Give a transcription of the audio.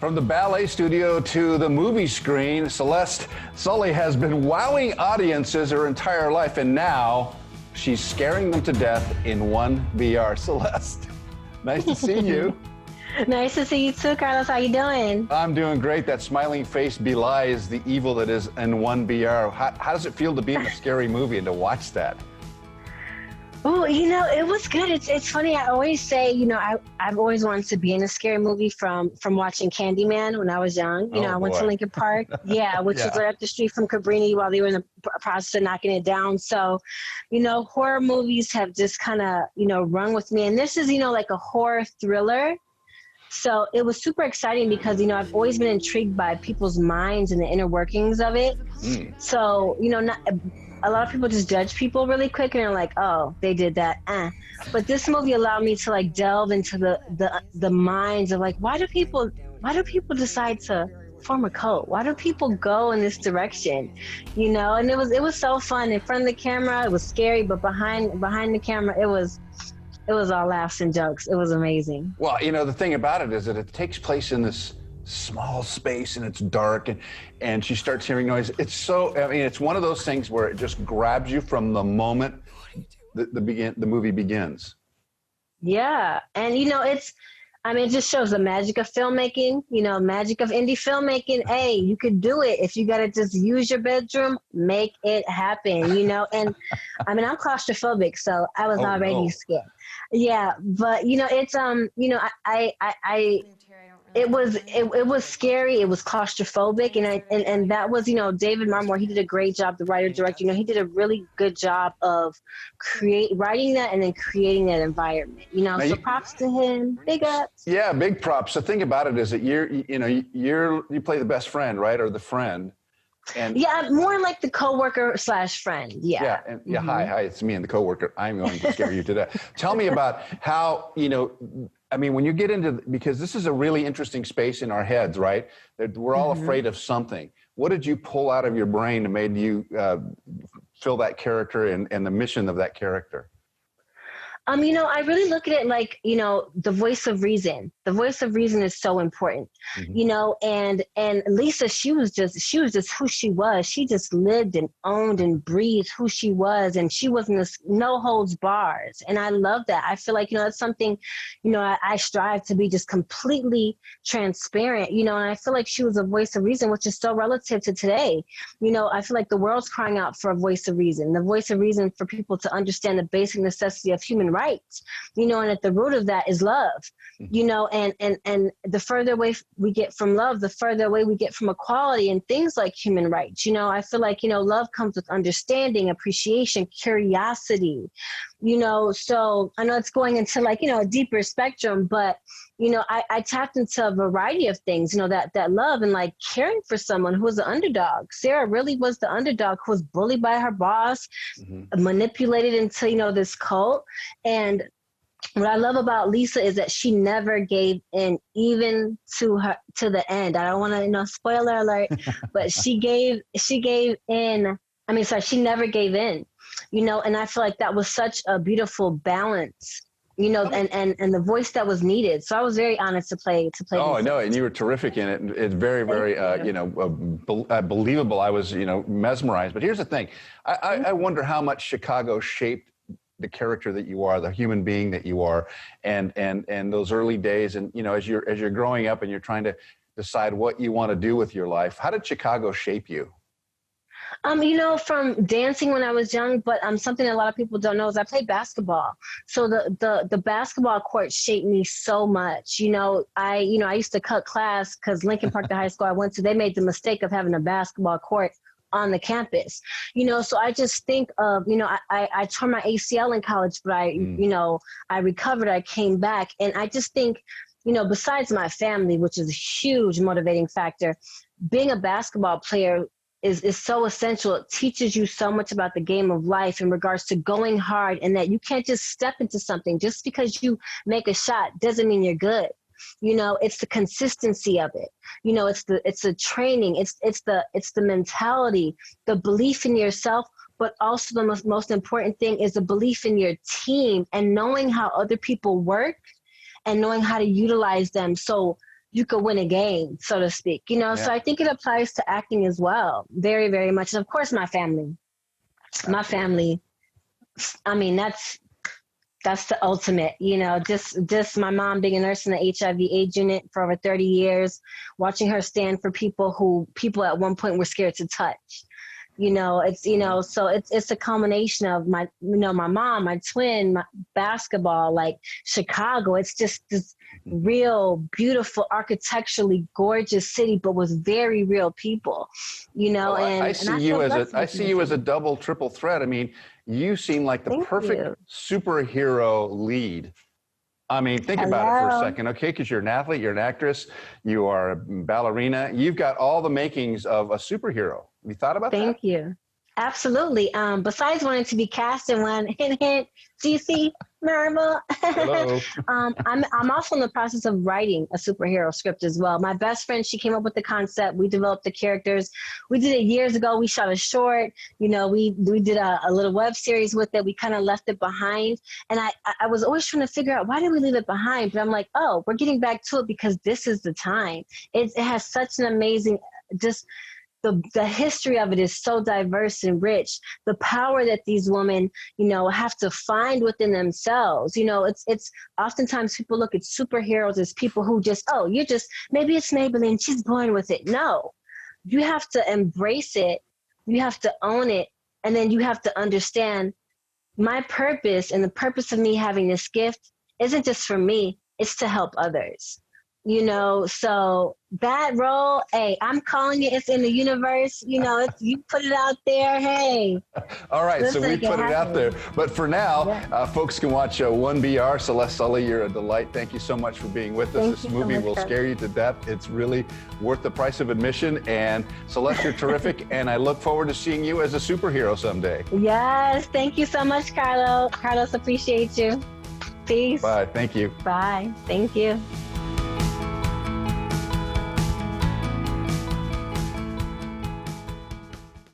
From the ballet studio to the movie screen, Celeste Sully has been wowing audiences her entire life, and now she's scaring them to death in one VR. Celeste, nice to see you. Nice to see you too, Carlos. How you doing? I'm doing great. That smiling face belies the evil that is in one VR. How does it feel to be in a scary movie and to watch that? Oh, you know, it was good. It's funny. I always say, you know, I've always wanted to be in a scary movie from watching Candyman when I was young. You know, I went to Lincoln Park, which is right up the street from Cabrini while they were in the process of knocking it down. So, you know, horror movies have just kind of, you know, run with me. And this is, you know, like a horror thriller. So it was super exciting because, you know, I've always been intrigued by people's minds and the inner workings of it. So, you know, a lot of people just judge people really quick and they're like, oh, they did that. But this movie allowed me to like delve into the minds of like, why do people decide to form a cult? Why do people go in this direction? You know, and it was so fun. In front of the camera, it was scary, but behind the camera, it was all laughs and jokes. It was amazing. Well, you know, the thing about it is that it takes place in this small space and it's dark and she starts hearing noise. It's so, I mean, it's one of those things where it just grabs you from the moment the movie begins. Yeah. And, you know, it just shows the magic of filmmaking, you know, magic of indie filmmaking. Hey, you could do it. If you got to just use your bedroom, make it happen, you know? And I mean, I'm claustrophobic, so I was already scared. Yeah. But, you know, it's, you know, it was scary. It was claustrophobic. And that was, you know, David Marmore, he did a great job, the writer, director, you know, he did a really good job of writing that and then creating that environment, you know, so props to him, big ups. Yeah, big props. The thing about it is that you play the best friend, right? Or the friend. And yeah, more like the coworker / friend. Yeah. Yeah. Hi, it's me and the coworker. I'm going to scare you to death. Tell me about how, you know, I mean, when you get into, because this is a really interesting space in our heads, right? We're all afraid of something. What did you pull out of your brain that made you fill that character and the mission of that character? You know, I really look at it like, you know, the voice of reason. The voice of reason is so important, you know, and Lisa, she was just who she was. She just lived and owned and breathed who she was. And she wasn't this no holds bars. And I love that. I feel like, you know, that's something, you know, I strive to be just completely transparent, you know, and I feel like she was a voice of reason, which is so relative to today. You know, I feel like the world's crying out for a voice of reason, the voice of reason for people to understand the basic necessity of human rights, you know, and at the root of that is love, you know, and the further away we get from love, the further away we get from equality and things like human rights. You know, I feel like, you know, love comes with understanding, appreciation, curiosity, you know, so I know it's going into like, you know, a deeper spectrum, but, you know, I tapped into a variety of things, you know, that love and like caring for someone who was the underdog. Sarah really was the underdog who was bullied by her boss, manipulated into, you know, this cult. And what I love about Lisa is that she never gave in, even to the end. I don't want to, you know, spoiler alert, but she gave in. I mean, sorry, she never gave in, you know, and I feel like that was such a beautiful balance, you know, and the voice that was needed. So I was very honored to play. Oh, I know, and you were terrific in it. It's very, very, you know, believable. I was, you know, mesmerized. But here's the thing: I wonder how much Chicago shaped the character that you are, the human being that you are, and those early days, and you know, as you're growing up and you're trying to decide what you want to do with your life. How did Chicago shape you? You know, from dancing when I was young, but something that a lot of people don't know is I played basketball. So the basketball court shaped me so much. You know, I used to cut class because Lincoln Park, the high school I went to, they made the mistake of having a basketball court on the campus, you know, so I just think of, you know, I tore my ACL in college, but you know, I recovered, I came back. And I just think, you know, besides my family, which is a huge motivating factor, being a basketball player is so essential. It teaches you so much about the game of life in regards to going hard, and that you can't just step into something. Just because you make a shot doesn't mean you're good. You know, it's the consistency of it. You know, it's the training, it's the mentality, the belief in yourself, but also the most important thing is the belief in your team and knowing how other people work and knowing how to utilize them. So you could win a game, so to speak, you know? So I think it applies to acting as well. Very, very much. And of course, my family, I mean, that's the ultimate, you know, just my mom being a nurse in the HIV/AIDS unit for over 30 years, watching her stand for people at one point were scared to touch. You know, it's, you know, so it's a combination of my, you know, my mom, my twin, my basketball, like Chicago. It's just this real, beautiful, architecturally gorgeous city, but with very real people, you know. Well, and I see you as a double, triple threat. I mean, you seem like the perfect superhero lead. I mean, think about it for a second, okay? Because you're an athlete, you're an actress, you are a ballerina. You've got all the makings of a superhero. Have you thought about that? Thank you. Absolutely. Besides wanting to be cast in one, hint, hint, DC, Marvel. Hello. I'm also in the process of writing a superhero script as well. My best friend, she came up with the concept. We developed the characters. We did it years ago. We shot a short. You know, we did a little web series with it. We kind of left it behind. And I was always trying to figure out, why did we leave it behind? But I'm like, oh, we're getting back to it because this is the time. It has such an amazing, just the history of it is so diverse and rich. The power that these women, you know, have to find within themselves. You know, it's oftentimes people look at superheroes as people who just, oh, maybe it's Maybelline, she's born with it. No, you have to embrace it. You have to own it. And then you have to understand my purpose, and the purpose of me having this gift isn't just for me, it's to help others. You know, so that role, hey, I'm calling it. It's in the universe. You know, you put it out there. Hey. All right, so we put it out there. But for now, folks can watch 1BR. Celeste Sully, you're a delight. Thank you so much for being with us. This movie will scare you to death. It's really worth the price of admission. And Celeste, you're terrific. And I look forward to seeing you as a superhero someday. Yes, thank you so much, Carlos. Carlos, appreciate you. Peace. Bye. Thank you. Bye. Thank you.